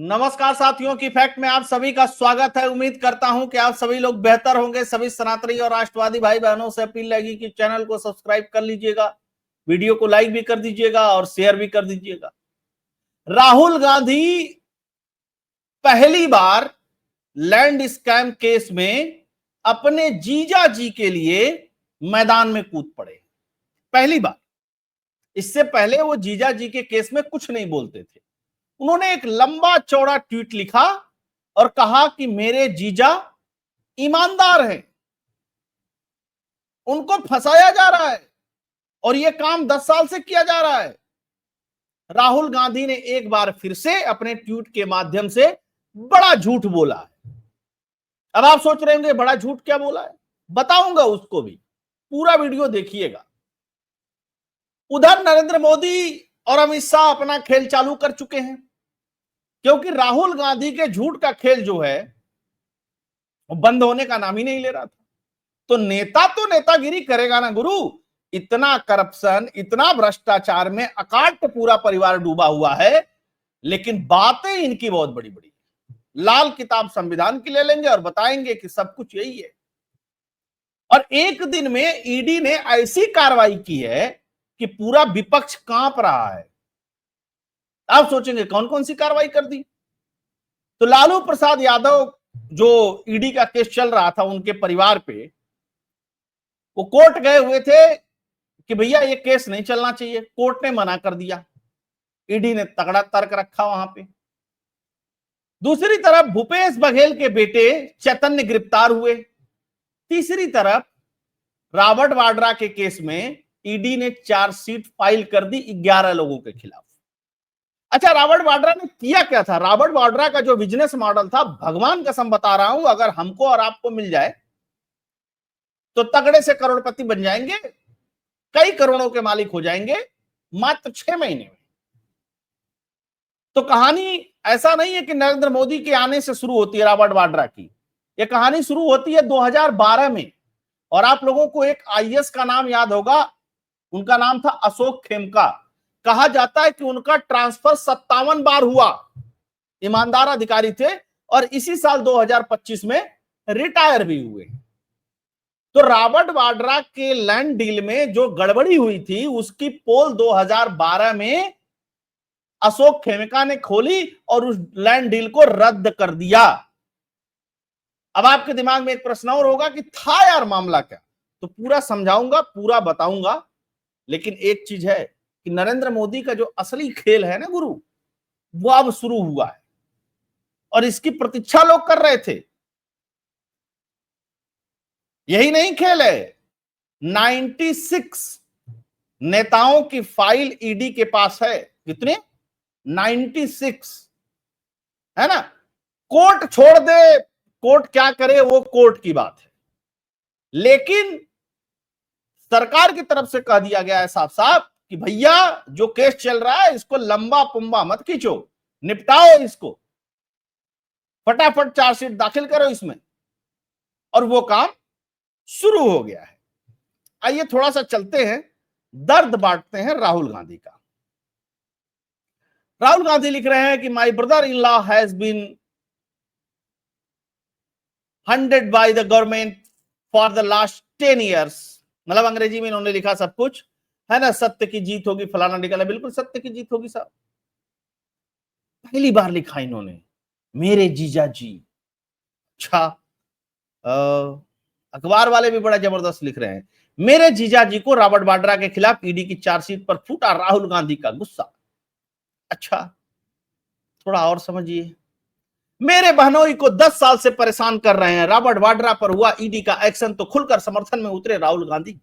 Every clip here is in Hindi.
नमस्कार साथियों की फैक्ट में आप सभी का स्वागत है। उम्मीद करता हूं कि आप सभी लोग बेहतर होंगे। सभी सनातनी और राष्ट्रवादी भाई बहनों से अपील रहेगी कि चैनल को सब्सक्राइब कर लीजिएगा, वीडियो को लाइक भी कर दीजिएगा और शेयर भी कर दीजिएगा। राहुल गांधी पहली बार लैंड स्कैम केस में अपने जीजा जी के लिए मैदान में कूद पड़े, पहली बार। इससे पहले वो जीजा जी के केस में कुछ नहीं बोलते थे। उन्होंने एक लंबा चौड़ा ट्वीट लिखा और कहा कि मेरे जीजा ईमानदार हैं, उनको फंसाया जा रहा है और यह काम 10 साल से किया जा रहा है। राहुल गांधी ने एक बार फिर से अपने ट्वीट के माध्यम से बड़ा झूठ बोला है। अब आप सोच रहे होंगे बड़ा झूठ क्या बोला है, बताऊंगा उसको भी, पूरा वीडियो देखिएगा। उधर नरेंद्र मोदी और अमित शाह अपना खेल चालू कर चुके हैं, क्योंकि राहुल गांधी के झूठ का खेल जो है वो बंद होने का नाम ही नहीं ले रहा था। तो नेतागिरी करेगा ना गुरु। इतना करप्शन, इतना भ्रष्टाचार में अकाट पूरा परिवार डूबा हुआ है, लेकिन बातें इनकी बहुत बड़ी बड़ी। लाल किताब संविधान की ले लेंगे और बताएंगे कि सब कुछ यही है। और एक दिन में ईडी ने ऐसी कार्रवाई की है कि पूरा विपक्ष कांप रहा है। आप सोचेंगे कौन कौन सी कार्रवाई कर दी। तो लालू प्रसाद यादव जो ईडी का केस चल रहा था उनके परिवार पे, वो कोर्ट गए हुए थे कि भैया ये केस नहीं चलना चाहिए। कोर्ट ने मना कर दिया। ईडी ने तगड़ा तर्क रखा वहां पे। दूसरी तरफ भूपेश बघेल के बेटे चैतन्य गिरफ्तार हुए। तीसरी तरफ रॉबर्ट वाड्रा के केस में ईडी ने चार्जशीट फाइल कर दी 11 लोगों के खिलाफ। अच्छा, रॉबर्ट वाड्रा ने किया क्या था? रॉबर्ट वाड्रा का जो बिजनेस मॉडल था, भगवान कसम बता रहा हूं, अगर हमको और आपको मिल जाए तो तगड़े से करोड़पति बन जाएंगे, कई करोड़ों के मालिक हो जाएंगे मात्र 6 महीने में। तो कहानी ऐसा नहीं है कि नरेंद्र मोदी के आने से शुरू होती है रॉबर्ट वाड्रा की। यह कहानी शुरू होती है 2012 में। और आप लोगों को एक आईएएस का नाम याद होगा, उनका नाम था अशोक खेमका। कहा जाता है कि उनका ट्रांसफर 57 बार हुआ। ईमानदार अधिकारी थे और इसी साल 2025 में रिटायर भी हुए। तो रॉबर्ट वाड्रा के लैंड डील में जो गड़बड़ी हुई थी, उसकी पोल 2012 में अशोक खेमका ने खोली और उस लैंड डील को रद्द कर दिया। अब आपके दिमाग में एक प्रश्न और होगा कि था यार मामला क्या? तो पूरा समझाऊंगा, पूरा बताऊंगा। लेकिन एक चीज है कि नरेंद्र मोदी का जो असली खेल है ना गुरु, वो अब शुरू हुआ है और इसकी प्रतीक्षा लोग कर रहे थे। यही नहीं खेल है। 96 नेताओं की फाइल ईडी के पास है। कितने? 96 है ना। कोर्ट छोड़ दे, कोर्ट क्या करे वो कोर्ट की बात है, लेकिन सरकार की तरफ से कह दिया गया है साफ साफ कि भैया जो केस चल रहा है इसको लंबा पुंबा मत खींचो, निपटाओ इसको, फटाफट चार्जशीट दाखिल करो इसमें। और वो काम शुरू हो गया है। आइए थोड़ा सा चलते हैं, दर्द बांटते हैं राहुल गांधी का। राहुल गांधी लिख रहे हैं कि my brother in law has been hunted by the government for the last 10 years। मतलब अंग्रेजी में इन्होंने लिखा सब कुछ है ना, सत्य की जीत होगी, फलाना निकला। बिल्कुल सत्य की जीत होगी साहब। पहली बार लिखा इन्होंने मेरे जीजा जी। अच्छा, अखबार वाले भी बड़ा जबरदस्त लिख रहे हैं, मेरे जीजा जी को रॉबर्ट वाड्रा के खिलाफ ईडी की चार्जशीट पर फूटा राहुल गांधी का गुस्सा। अच्छा, थोड़ा और समझिए। मेरे बहनोई को 10 साल से परेशान कर रहे हैं, रॉबर्ट वाड्रा पर हुआ ईडी का एक्शन तो खुलकर समर्थन में उतरे राहुल गांधी।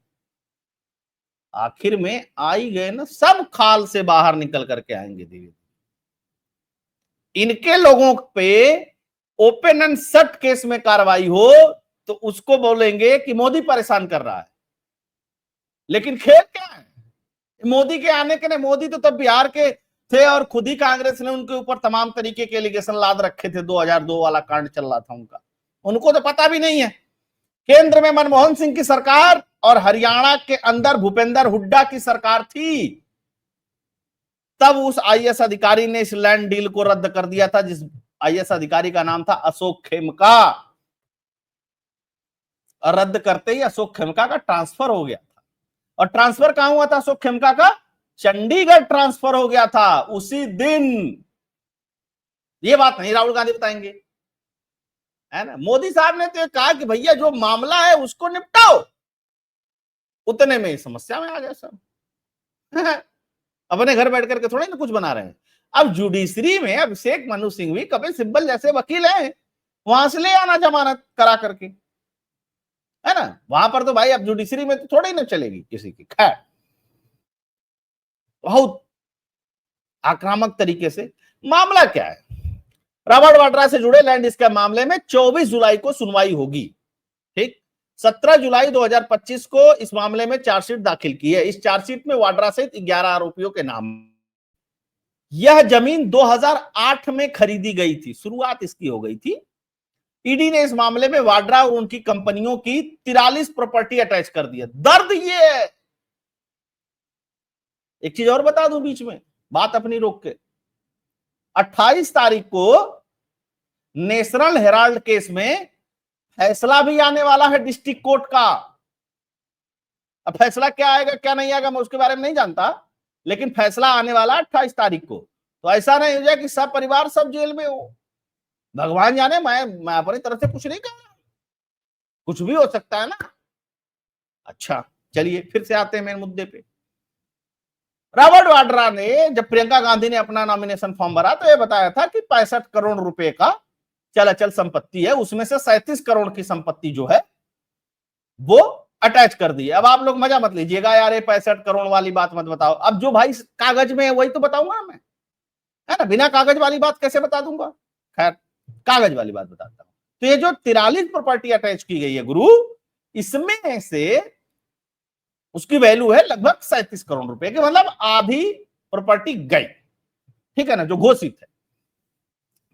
आखिर में आ ही गए ना, सब खाल से बाहर निकल करके आएंगे धीरे। इनके लोगों पे ओपन एंड शट केस में कार्रवाई हो तो उसको बोलेंगे कि मोदी परेशान कर रहा है। लेकिन खेल क्या है मोदी के आने के? ने मोदी तो तब बिहार के थे और खुद ही कांग्रेस ने उनके ऊपर तमाम तरीके के एलिगेशन लाद रखे थे। 2002 वाला कांड चल रहा था उनका, उनको तो पता भी नहीं है। केंद्र में मनमोहन सिंह की सरकार और हरियाणा के अंदर भूपेंद्र हुड्डा की सरकार थी। तब उस आईएएस अधिकारी ने इस लैंड डील को रद्द कर दिया था, जिस आईएएस अधिकारी का नाम था अशोक खेमका। और रद्द करते ही अशोक खेमका का ट्रांसफर हो गया था। और ट्रांसफर कहां हुआ था अशोक खेमका का? चंडीगढ़ ट्रांसफर हो गया था उसी दिन। ये बात नहीं राहुल गांधी बताएंगे, है ना। मोदी साहब ने तो कहा कि भैया जो मामला है उसको निपटाओ, उतने में समस्या में आ गया सब। अपने घर बैठ करके थोड़ी ना कुछ बना रहे हैं। अब जुडिशरी में अभिषेक मनु सिंघवी, कपिल सिब्बल जैसे वकील हैं, वहां से ले आना जमानत करा करके, है ना। वहां पर तो भाई अब जुडिशरी में तो थोड़ी ना चलेगी किसी की। खैर, बहुत आक्रामक तरीके से मामला क्या है, रॉबर्ट वाड्रा से जुड़े लैंड स्कैम मामले में 24 जुलाई को सुनवाई होगी। ठीक, 17 जुलाई 2025 को इस मामले में चार्जशीट दाखिल की है। इस चार्जशीट में वाड्रा सहित 11 आरोपियों के नाम। यह जमीन 2008 में खरीदी गई थी, शुरुआत इसकी हो गई थी। ईडी ने इस मामले में वाड्रा और उनकी कंपनियों की 43 प्रॉपर्टी अटैच कर दी है। दर्द ये है, एक चीज और बता दूं बीच में, बात अपनी रोक के, 28 तारीख को नेशनल हेराल्ड केस में फैसला भी आने वाला है डिस्ट्रिक्ट कोर्ट का। अब फैसला क्या आएगा क्या नहीं आएगा मैं उसके बारे में नहीं जानता, लेकिन फैसला आने वाला 28 तारीख को। तो ऐसा नहीं हो जाए कि सब परिवार सब जेल में हो, भगवान जाने। मैं अपनी तरफ से कुछ नहीं कह रहा, कुछ भी हो सकता है ना। अच्छा चलिए फिर से आते हैं मेन मुद्दे पे। रॉबर्ट वाड्रा ने जब प्रियंका गांधी ने अपना नॉमिनेशन फॉर्म भरा तो यह बताया था कि 65 करोड़ रुपए का चल अचल संपत्ति है, उसमें से 37 करोड़ की संपत्ति जो है वो अटैच कर दी है। अब आप लोग मजा मत लीजिएगा यार, ये 65 करोड़ वाली बात मत बताओ। अब जो भाई कागज में है वही तो बताऊंगा मैं, है ना। बिना कागज वाली बात कैसे बता दूंगा। खैर, कागज वाली बात बताता हूं। तो ये जो 43 प्रॉपर्टी अटैच की गई है गुरु, इसमें से उसकी वैल्यू है लगभग 37 करोड़ रुपए की, मतलब आधी प्रॉपर्टी गई, ठीक है ना, जो घोषित है।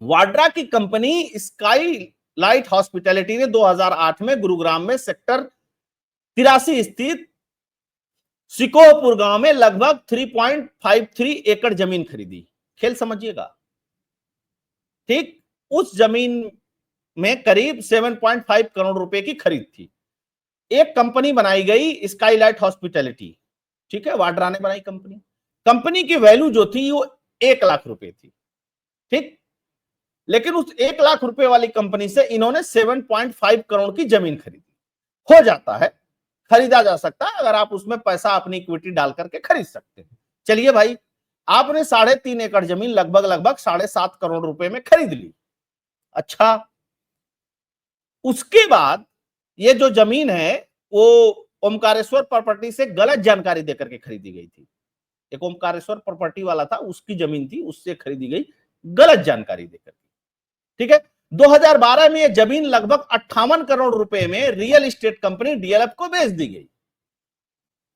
वाड्रा की कंपनी स्काई लाइट हॉस्पिटैलिटी ने 2008 में गुरुग्राम में सेक्टर 83 स्थित सिकोपुर गांव में लगभग 3.53 एकड़ जमीन खरीदी। खेल समझिएगा, ठीक। उस जमीन में करीब 7.5 करोड़ रुपए की खरीद थी। एक कंपनी बनाई गई स्काईलाइट हॉस्पिटैलिटी, ठीक है, वाड्रा ने बनाई कंपनी। कंपनी की वैल्यू जो थी वो 1 लाख रुपए थी, ठीक। लेकिन उस 1 लाख रुपए वाली कंपनी से इन्होंने 7.5 करोड़ की जमीन खरीदी। हो जाता है, खरीदा जा सकता है, अगर आप उसमें पैसा अपनी इक्विटी डाल करके खरीद सकते हैं। चलिए भाई, आपने 3.5 एकड़ जमीन लगभग 7.5 करोड़ रुपए में खरीद ली। अच्छा, उसके बाद ये जो जमीन है वो ओमकारेश्वर प्रॉपर्टी से गलत जानकारी देकर के खरीदी गई थी। एक ओमकारेश्वर प्रॉपर्टी वाला था, उसकी जमीन थी, उससे खरीदी गई गलत जानकारी देकर के, ठीक है। 2012 में ये जमीन लगभग 58 करोड़ रुपए में रियल एस्टेट कंपनी डीएलएफ को बेच दी गई,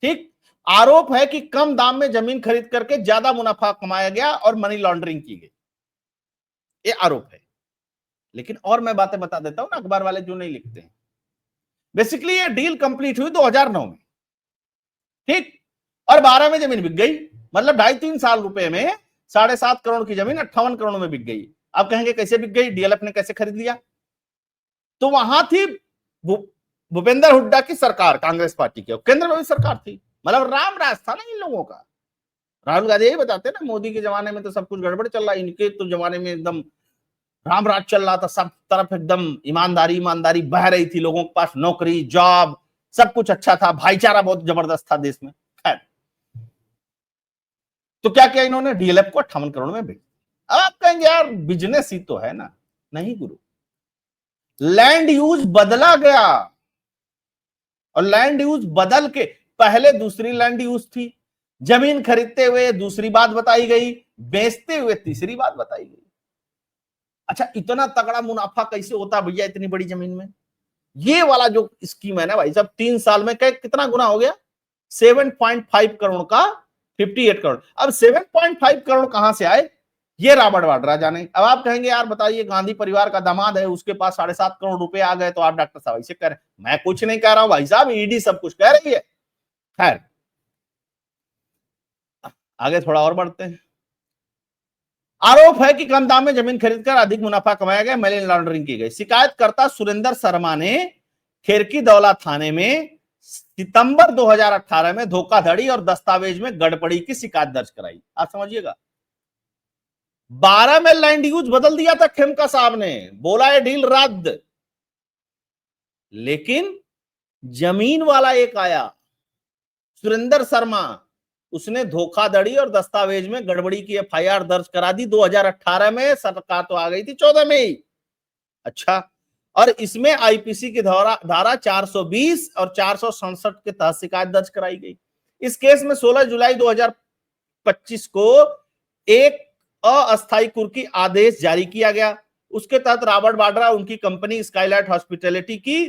ठीक। आरोप है कि कम दाम में जमीन खरीद करके ज्यादा मुनाफा कमाया गया और मनी लॉन्ड्रिंग की गई, ये आरोप है। लेकिन और मैं बातें बता देता हूं ना, अखबार वाले जो नहीं लिखते हैं। बेसिकली ये डील कंप्लीट हुई 2009 में, ठीक, और 12 में जमीन बिक गई, मतलब 2.5-3 साल रुपए में 7.5 करोड़ की जमीन 58 करोड़ में बिक गई। आप कहेंगे कैसे बिक गई, डीएलएफ ने कैसे खरीद लिया? तो वहां थी भूपेंद्र हुड्डा की सरकार, कांग्रेस पार्टी की, केंद्र में भी सरकार थी, मतलब राम राज था ना इन लोगों का। राहुल गांधी यही बताते ना, मोदी के जमाने में तो सब कुछ गड़बड़ चल रहा है, इनके तो जमाने में एकदम राम राज चल रहा था, सब तरफ एकदम ईमानदारी ईमानदारी बह रही थी, लोगों के पास नौकरी जॉब सब कुछ अच्छा था, भाईचारा बहुत जबरदस्त था देश में। खैर, तो क्या किया इन्होंने, डीएलएफ को 58 करोड़ में बेच। अब आप कहेंगे यार बिजनेस ही तो है ना। नहीं गुरु, लैंड यूज बदला गया, और लैंड यूज बदल के पहले दूसरी लैंड यूज थी, जमीन खरीदते हुए दूसरी बात बताई गई, बेचते हुए तीसरी बात बताई गई। अच्छा, इतना तगड़ा मुनाफा कैसे होता भैया इतनी बड़ी जमीन में? ये वाला जो स्कीम है ना भाई साहब, 3 साल में कितना गुना हो गया, 7.5 करोड़ का 58 करोड़। अब 7.5 करोड़ कहां से आए, ये रॉबर्ट वाड्रा जाने। अब आप कहेंगे यार बताइए, गांधी परिवार का दामाद है, उसके पास 7.5 करोड़ रुपए आ गए, तो आप डॉक्टर साहब ऐसे कह रहे हैं। मैं कुछ नहीं कह रहा हूं भाई साहब, ईडी सब कुछ कह रही है। खैर, आगे थोड़ा और बढ़ते हैं। आरोप है कि कम दाम में जमीन खरीदकर अधिक मुनाफा कमाया गया, मनी लॉन्ड्रिंग की गई। शिकायतकर्ता सुरेंद्र शर्मा ने खेरकी दौला थाने में सितंबर 2018 में धोखाधड़ी और दस्तावेज में गड़बड़ी की शिकायत दर्ज कराई। आप समझिएगा, 12 में लैंड यूज बदल दिया था खेमका साहब ने, बोला है डील रद्द, लेकिन जमीन वाला एक आया सुरेंद्र शर्मा, उसने धोखाधड़ी और दस्तावेज में गड़बड़ी की एफआईआर दर्ज करा दी 2018 में, सरकार तो आ गई थी 14 में ही। अच्छा, और इसमें आईपीसी की धारा 420 और 467 के तहत शिकायत दर्ज कराई गई। इस केस में 16 जुलाई 2025 को एक अस्थायी कुर्की आदेश जारी किया गया। उसके तहत रॉबर्ट वाड्रा उनकी कंपनी स्काईलाइट हॉस्पिटैलिटी की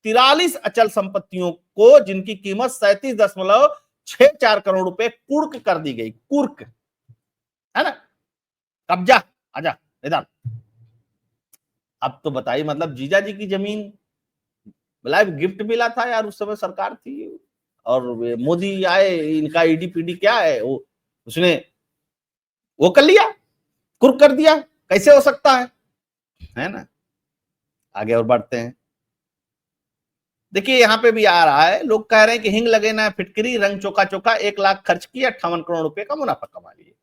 43 अचल संपत्तियों को, जिनकी कीमत 37.64 करोड़ रुपए कुर्क कर दी गई। कुर्क है ना, कब्जा, आजा इधर। अब तो बताइए, मतलब जीजा जी की जमीन लाइव गिफ्ट मिला था यार, उस समय सरकार थी, और मोदी आए, इनका ईडी पीडी क्या है, वो उसने वो कर लिया, कुर्क कर दिया। कैसे हो सकता है ना। आगे और बढ़ते हैं। देखिए यहां पे भी आ रहा है, लोग कह रहे हैं कि हिंग लगे ना फिटकरी, रंग चोखा चोखा, 1 लाख खर्च किया, 58 करोड़ रुपए का मुनाफा कमा लिए।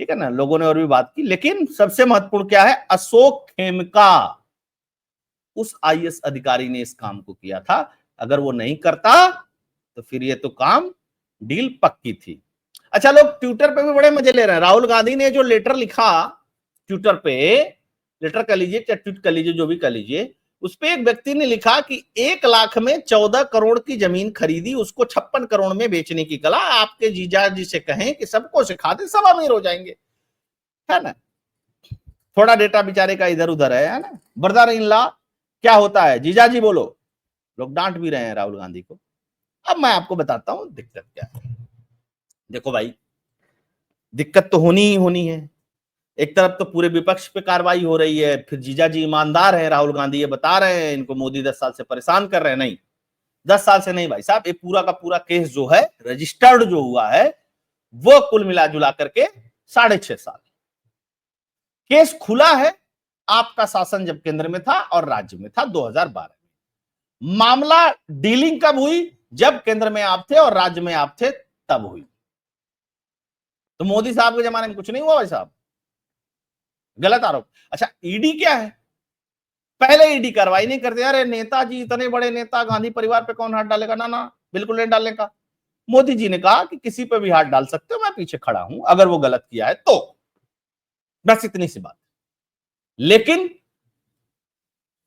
ठीक है ना, लोगों ने और भी बात की, लेकिन सबसे महत्वपूर्ण क्या है, अशोक खेमका, उस आईएएस अधिकारी ने इस काम को किया था। अगर वो नहीं करता तो फिर ये तो काम डील पक्की थी। अच्छा, लोग ट्विटर पे भी बड़े मजे ले रहे हैं। राहुल गांधी ने जो लेटर लिखा ट्विटर पे, लेटर कर लीजिए या ट्वीट कर लीजिए, जो भी कर लीजिए, उस पे एक व्यक्ति ने लिखा कि 1 लाख में 14 करोड़ की जमीन खरीदी, उसको 56 करोड़ में बेचने की कला। आपके जीजा जी से कहें कि सबको सिखा दे, सब अमीर हो जाएंगे, है ना। थोड़ा डेटा बेचारे का इधर उधर है ना। ब्रदर इन लॉ क्या होता है, जीजा जी बोलो। लोग डांट भी रहे हैं राहुल गांधी को। अब मैं आपको बताता हूं दिक्कत क्या है। देखो भाई, दिक्कत तो होनी ही होनी है। एक तरफ तो पूरे विपक्ष पे कार्रवाई हो रही है, फिर जीजा जी ईमानदार है, राहुल गांधी ये बता रहे हैं इनको मोदी 10 साल से परेशान कर रहे हैं। नहीं, 10 साल से नहीं भाई साहब, ये पूरा का पूरा केस जो है रजिस्टर्ड जो हुआ है, वो कुल मिला जुला करके 6.5 साल केस खुला है। आपका शासन जब केंद्र में था और राज्य में था 2012 में। मामला डीलिंग कब हुई, जब केंद्र में आप थे और राज्य में आप थे तब हुई। तो मोदी साहब के जमाने में कुछ नहीं हुआ भाई साहब, गलत आरोप। अच्छा, ईडी क्या है, पहले ईडी कार्रवाई नहीं करते। अरे नेताजी इतने बड़े नेता, गांधी परिवार पे कौन हाथ डालेगा, ना ना बिल्कुल नहीं डालने का। मोदी जी ने कहा कि किसी पे भी हाथ डाल सकते हो, मैं पीछे खड़ा हूं अगर वो गलत किया है तो, बस इतनी सी बात। लेकिन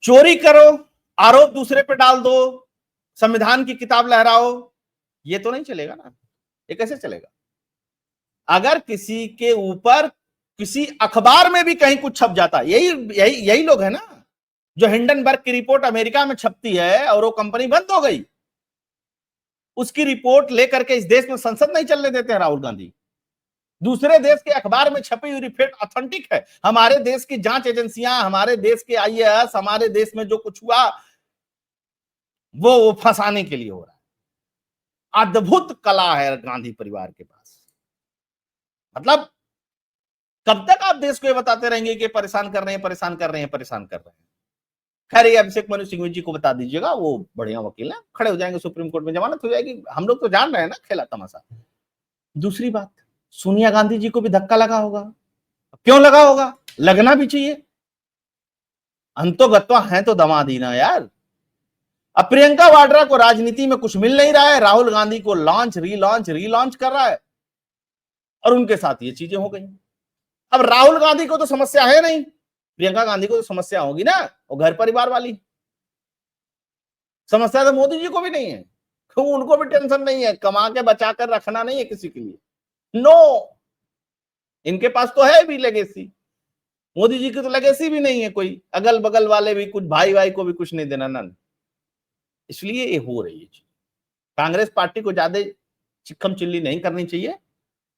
चोरी करो, आरोप दूसरे पे डाल दो, संविधान की किताब लहराओ, ये तो नहीं चलेगा ना। ये कैसे चलेगा? अगर किसी के ऊपर किसी अखबार में भी कहीं कुछ छप जाता, यही लोग है ना जो हिंडनबर्ग की रिपोर्ट अमेरिका में छपती है और वो कंपनी बंद हो गई, उसकी रिपोर्ट लेकर के इस देश में संसद नहीं चलने देते हैं राहुल गांधी। दूसरे देश के अखबार में छपी हुई रिपोर्ट ऑथेंटिक है। हमारे देश की जांच एजेंसियां, हमारे देश के आईएएस, हमारे देश में जो कुछ हुआ वो फंसाने के लिए हो रहा है। अद्भुत कला है गांधी परिवार के पास। मतलब कब तक आप देश को ये बताते रहेंगे कि परेशान कर रहे हैं, परेशान कर रहे हैं, परेशान कर रहे हैं। खैर, ये अभिषेक मनु सिंघवी जी को बता दीजिएगा, वो बढ़िया वकील है, खड़े हो जाएंगे सुप्रीम कोर्ट में, जमानत हो जाएगी। हम लोग तो जान रहे हैं ना खेला तमाशा। दूसरी बात, सोनिया गांधी जी को भी धक्का लगा होगा। क्यों लगा होगा, लगना भी चाहिए, अंतोगत्वा है तो दमादी ना यार। अब प्रियंका वाड्रा को राजनीति में कुछ मिल नहीं रहा है, राहुल गांधी को लॉन्च रीलॉन्च कर रहा है, और उनके साथ ये चीजें हो गई। अब राहुल गांधी को तो समस्या है नहीं, प्रियंका गांधी को तो समस्या होगी ना, वो घर परिवार वाली समस्या तो मोदी जी को भी नहीं है, उनको भी टेंशन नहीं है, कमा के बचा कर रखना नहीं है किसी के लिए। नो, इनके पास तो है भी लेगेसी, मोदी जी की तो लेगेसी भी नहीं है कोई, अगल बगल वाले भी कुछ, भाई को भी कुछ नहीं देना ना। इसलिए ये हो रही है। कांग्रेस पार्टी को ज्यादा चिक्कम चिल्ली नहीं करनी चाहिए,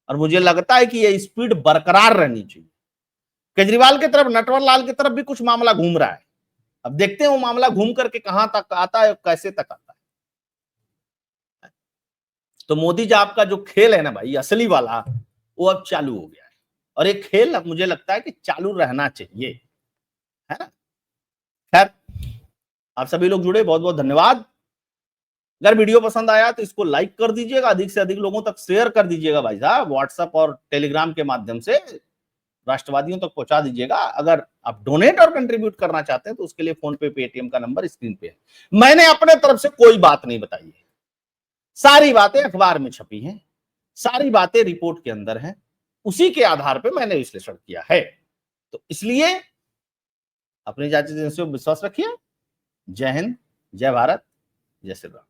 और मुझे लगता है कि ये स्पीड बरकरार रहनी चाहिए। केजरीवाल की तरफ, नटवर लाल की तरफ भी कुछ मामला घूम रहा है, अब देखते हैं वो मामला घूम करके कहां तक आता है, कैसे तक आता है। तो मोदी जी आपका जो खेल है ना भाई, असली वाला, वो अब चालू हो गया है, और ये खेल मुझे लगता है कि चालू रहना चाहिए, है ना। खैर, आप सभी लोग जुड़े, बहुत बहुत धन्यवाद। अगर वीडियो पसंद आया तो इसको लाइक कर दीजिएगा, अधिक से अधिक लोगों तक शेयर कर दीजिएगा भाई साहब, व्हाट्सएप और टेलीग्राम के माध्यम से राष्ट्रवादियों तक पहुंचा दीजिएगा। अगर आप डोनेट और कंट्रीब्यूट करना चाहते हैं तो उसके लिए फोन पे, पेटीएम का नंबर स्क्रीन पे है। मैंने अपने तरफ से कोई बात नहीं बताई है, सारी बातें अखबार में छपी हैं, सारी बातें रिपोर्ट के अंदर हैं, उसी के आधार पर मैंने विश्लेषण किया है। तो इसलिए अपनी जाति एजेंसियों पर विश्वास रखिए। जय हिंद, जय भारत, जय श्री राम।